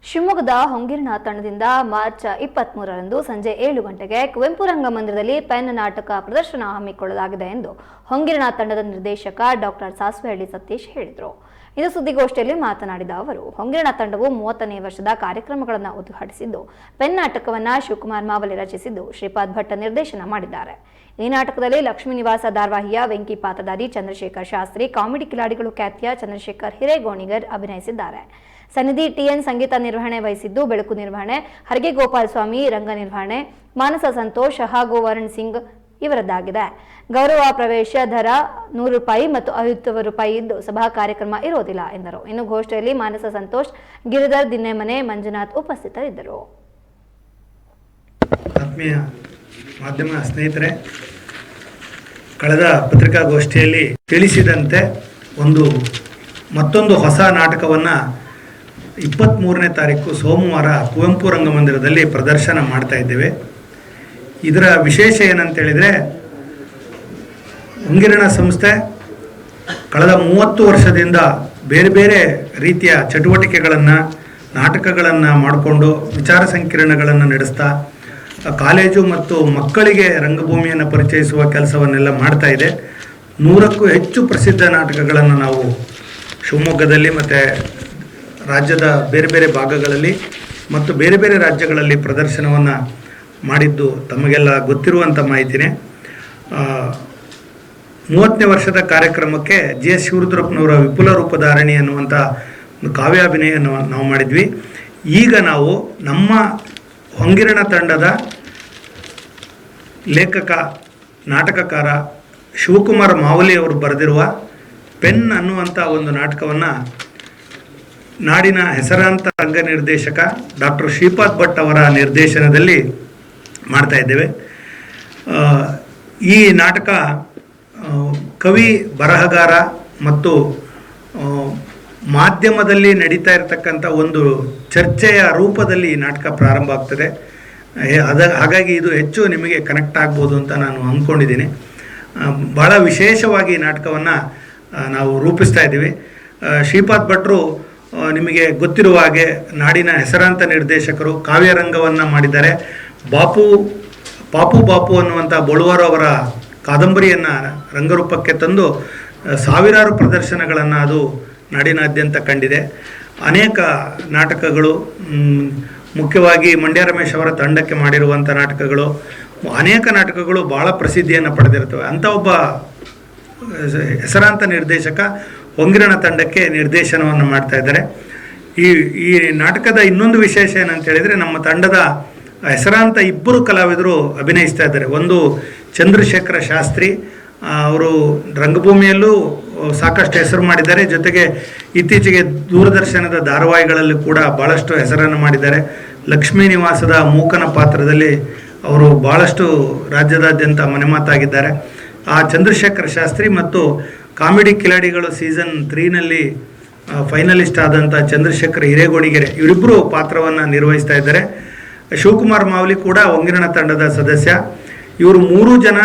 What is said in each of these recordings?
ಶಿವಮೊಗ್ಗದ ಹೊಂಗಿರಣ ತಂಡದಿಂದ ಮಾರ್ಚ್ 23ರಂದು ಸಂಜೆ 7 ಗಂಟೆಗೆ ಕುವೆಂಪು ರಂಗಮಂದಿರದಲ್ಲಿ ಪೆನ್ ನಾಟಕ ಪ್ರದರ್ಶನ ಹಮ್ಮಿಕೊಳ್ಳಲಾಗಿದೆ ಎಂದು ಹೊಂಗಿರಣ ತಂಡದ ನಿರ್ದೇಶಕ ಡಾಕ್ಟರ್ ಸಾಸ್ವೆಹಳ್ಳಿ ಸತೀಶ್ ಹೇಳಿದರು. ಇದು ಸುದ್ದಿಗೋಷ್ಠಿಯಲ್ಲಿ ಮಾತನಾಡಿದ ಅವರು, ಹೊಂಗಿರಣ ತಂಡವು 30ನೇ ವರ್ಷದ ಕಾರ್ಯಕ್ರಮಗಳನ್ನು ಉದ್ಘಾಟಿಸಿದ್ದು, ಪೆನ್ ನಾಟಕವನ್ನು ಶಿವಕುಮಾರ್ ಮಾವಲಿ ರಚಿಸಿದ್ದು, ಶ್ರೀಪಾದ್ ಭಟ್ ನಿರ್ದೇಶನ ಮಾಡಿದ್ದಾರೆ. ಈ ನಾಟಕದಲ್ಲಿ ಲಕ್ಷ್ಮೀ ನಿವಾಸ ಧಾರಾವಾಹಿಯ ವೆಂಕಿ ಪಾತ್ರಧಾರಿ ಚಂದ್ರಶೇಖರ್ ಶಾಸ್ತ್ರಿ, ಕಾಮಿಡಿ ಕಿಲಾಡಿಗಳು ಖ್ಯಾತಿಯ ಚಂದ್ರಶೇಖರ್ ಹಿರೇಗೋಣಿಗರ್ ಅಭಿನಯಿಸಿದ್ದಾರೆ. ಸನ್ನಿಧಿ ಟಿಎನ್ ಸಂಗೀತ ನಿರ್ವಹಣೆ ವಹಿಸಿದ್ದು, ಬೆಳಕು ನಿರ್ವಹಣೆ ಹರ್ಗೆ ಗೋಪಾಲ್ ಸ್ವಾಮಿ, ರಂಗ ನಿರ್ವಹಣೆ ಮಾನಸ ಸಂತೋಷ್ ಹಾಗೂ ವರುಣ್ ಸಿಂಗ್ ಇವರದ್ದಾಗಿದೆ. ಗೌರವ ಪ್ರವೇಶ ದರ ₹100 ಮತ್ತು ₹50 ಇದ್ದು ಸಭಾ ಕಾರ್ಯಕ್ರಮ ಇರೋದಿಲ್ಲ ಎಂದರು. ಇನ್ನು ಗೋಷ್ಠಿಯಲ್ಲಿ ಮಾನಸ ಸಂತೋಷ್, ಗಿರಿಧರ್ ದಿನ್ನೆಮನೆ, ಮಂಜುನಾಥ್ ಉಪಸ್ಥಿತರಿದ್ದರು. ಆತ್ಮೀಯ ಮಾಧ್ಯಮ ಸ್ನೇಹಿತರೆ, ಕಳೆದ ಪತ್ರಿಕಾಗೋಷ್ಠಿಯಲ್ಲಿ ತಿಳಿಸಿದಂತೆ ಮತ್ತೊಂದು ಹೊಸ ನಾಟಕವನ್ನು 23ನೇ ತಾರೀಕು ಸೋಮವಾರ ಕುವೆಂಪು ರಂಗಮಂದಿರದಲ್ಲಿ ಪ್ರದರ್ಶನ ಮಾಡ್ತಾ ಇದ್ದೇವೆ. ಇದರ ವಿಶೇಷ ಏನಂತೇಳಿದರೆ, ಹೊಂಗಿರಣ ಸಂಸ್ಥೆ ಕಳೆದ 30 ವರ್ಷದಿಂದ ಬೇರೆ ಬೇರೆ ರೀತಿಯ ಚಟುವಟಿಕೆಗಳನ್ನು, ನಾಟಕಗಳನ್ನು ಮಾಡಿಕೊಂಡು ವಿಚಾರ ಸಂಕಿರಣಗಳನ್ನು ನಡೆಸ್ತಾ ಕಾಲೇಜು ಮತ್ತು ಮಕ್ಕಳಿಗೆ ರಂಗಭೂಮಿಯನ್ನು ಪರಿಚಯಿಸುವ ಕೆಲಸವನ್ನೆಲ್ಲ ಮಾಡ್ತಾ ಇದೆ. 100ಕ್ಕೂ ಹೆಚ್ಚು ಪ್ರಸಿದ್ಧ ನಾಟಕಗಳನ್ನು ನಾವು ಶಿವಮೊಗ್ಗದಲ್ಲಿ ಮತ್ತು ರಾಜ್ಯದ ಬೇರೆ ಬೇರೆ ಭಾಗಗಳಲ್ಲಿ ಮತ್ತು ಬೇರೆ ಬೇರೆ ರಾಜ್ಯಗಳಲ್ಲಿ ಪ್ರದರ್ಶನವನ್ನು ಮಾಡಿದ್ದು ತಮಗೆಲ್ಲ ಗೊತ್ತಿರುವಂಥ ಮಾಹಿತಿನೇ. 30ನೇ ವರ್ಷದ ಕಾರ್ಯಕ್ರಮಕ್ಕೆ JS ಶಿವರುದ್ರಪ್ಪನವರ ವಿಪುಲ ರೂಪಧಾರಣಿ ಅನ್ನುವಂಥ ಒಂದು ಕಾವ್ಯಾಭಿನಯವನ್ನು ನಾವು ಮಾಡಿದ್ವಿ. ಈಗ ನಾವು ನಮ್ಮ ಹೊಂಗಿರಣ ತಂಡದ ಲೇಖಕ, ನಾಟಕಕಾರ ಶಿವಕುಮಾರ್ ಮಾವಲಿ ಅವರು ಬರೆದಿರುವ ಪೆನ್ ಅನ್ನುವಂಥ ಒಂದು ನಾಟಕವನ್ನು ನಾಡಿನ ಹೆಸರಾಂತ ರಂಗ ನಿರ್ದೇಶಕ ಡಾಕ್ಟರ್ ಶ್ರೀಪಾದ್ ಭಟ್ ಅವರ ನಿರ್ದೇಶನದಲ್ಲಿ ಮಾಡ್ತಾ ಇದ್ದೇವೆ. ಈ ನಾಟಕ ಕವಿ, ಬರಹಗಾರ ಮತ್ತು ಮಾಧ್ಯಮದಲ್ಲಿ ನಡೀತಾ ಇರತಕ್ಕಂಥ ಒಂದು ಚರ್ಚೆಯ ರೂಪದಲ್ಲಿ ಈ ನಾಟಕ ಪ್ರಾರಂಭ ಆಗ್ತದೆ. ಹಾಗಾಗಿ ಇದು ಹೆಚ್ಚು ನಿಮಗೆ ಕನೆಕ್ಟ್ ಆಗ್ಬೋದು ಅಂತ ನಾನು ಅಂದ್ಕೊಂಡಿದ್ದೀನಿ. ಭಾಳ ವಿಶೇಷವಾಗಿ ಈ ನಾಟಕವನ್ನು ನಾವು ರೂಪಿಸ್ತಾ ಇದ್ದೀವಿ. ಶ್ರೀಪಾದ್ ಭಟ್ರು ನಿಮಗೆ ಗೊತ್ತಿರುವ ಹಾಗೆ ನಾಡಿನ ಹೆಸರಾಂತ ನಿರ್ದೇಶಕರು, ಕಾವ್ಯರಂಗವನ್ನು ಮಾಡಿದ್ದಾರೆ. ಪಾಪು ಅನ್ನುವಂಥ ಬಳುವಾರು ಅವರ ಕಾದಂಬರಿಯನ್ನು ರಂಗರೂಪಕ್ಕೆ ತಂದು ಸಾವಿರಾರು ಪ್ರದರ್ಶನಗಳನ್ನು ಅದು ನಾಡಿನಾದ್ಯಂತ ಕಂಡಿದೆ. ಅನೇಕ ನಾಟಕಗಳು, ಮುಖ್ಯವಾಗಿ ಮಂಡ್ಯ ರಮೇಶ್ ಅವರ ತಂಡಕ್ಕೆ ಮಾಡಿರುವಂಥ ನಾಟಕಗಳು, ಅನೇಕ ನಾಟಕಗಳು ಭಾಳ ಪ್ರಸಿದ್ಧಿಯನ್ನು ಪಡೆದಿರ್ತವೆ. ಅಂಥ ಒಬ್ಬ ಹೆಸರಾಂತ ನಿರ್ದೇಶಕ ಹೊಂಗಿರಣ ತಂಡಕ್ಕೆ ನಿರ್ದೇಶನವನ್ನು ಮಾಡ್ತಾ ಇದ್ದಾರೆ. ಈ ನಾಟಕದ ಇನ್ನೊಂದು ವಿಶೇಷ ಏನಂತ ಹೇಳಿದರೆ, ನಮ್ಮ ತಂಡದ ಹೆಸರಾಂತ 2 ಕಲಾವಿದರು ಅಭಿನಯಿಸ್ತಾ ಇದ್ದಾರೆ. ಒಂದು ಚಂದ್ರಶೇಖರ ಶಾಸ್ತ್ರಿ, ಅವರು ರಂಗಭೂಮಿಯಲ್ಲೂ ಸಾಕಷ್ಟು ಹೆಸರು ಮಾಡಿದ್ದಾರೆ. ಜೊತೆಗೆ ಇತ್ತೀಚೆಗೆ ದೂರದರ್ಶನದ ಧಾರಾವಾಹಿಗಳಲ್ಲಿ ಕೂಡ ಭಾಳಷ್ಟು ಹೆಸರನ್ನು ಮಾಡಿದ್ದಾರೆ. ಲಕ್ಷ್ಮೀ ನಿವಾಸದ ಮೂಕನ ಪಾತ್ರದಲ್ಲಿ ಅವರು ಭಾಳಷ್ಟು ರಾಜ್ಯದಾದ್ಯಂತ ಮನೆಮಾತಾಗಿದ್ದಾರೆ. ಆ ಚಂದ್ರಶೇಖರ ಶಾಸ್ತ್ರಿ ಮತ್ತು ಕಾಮಿಡಿ ಕಿಲಾಡಿಗಳು ಸೀಸನ್ 3ನಲ್ಲಿ ಫೈನಲಿಸ್ಟ್ ಆದಂಥ ಚಂದ್ರಶೇಖರ್ ಹಿರೇಗೋಣಿಗೆರೆ, ಇವರಿಬ್ಬರು ಪಾತ್ರವನ್ನು ನಿರ್ವಹಿಸ್ತಾ ಇದ್ದಾರೆ. ಶಿವಕುಮಾರ್ ಮಾವಲಿ ಕೂಡ ಹೊಂಗಿರಣ ತಂಡದ ಸದಸ್ಯ. ಇವರು 3 ಜನ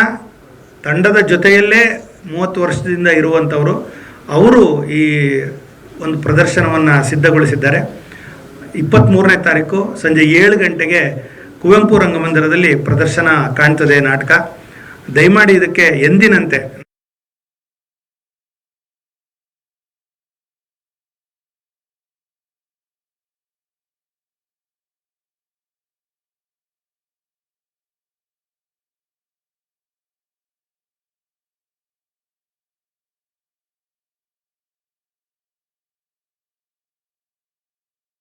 ತಂಡದ ಜೊತೆಯಲ್ಲೇ 30 ವರ್ಷದಿಂದ ಇರುವಂಥವರು. ಅವರು ಈ ಒಂದು ಪ್ರದರ್ಶನವನ್ನು ಸಿದ್ಧಗೊಳಿಸಿದ್ದಾರೆ. 23ನೇ ತಾರೀಕು ಸಂಜೆ 7 ಗಂಟೆಗೆ ಕುವೆಂಪು ರಂಗಮಂದಿರದಲ್ಲಿ ಪ್ರದರ್ಶನ ಕಾಣ್ತದೆ ನಾಟಕ. ದಯಮಾಡಿ ಇದಕ್ಕೆ ಎಂದಿನಂತೆ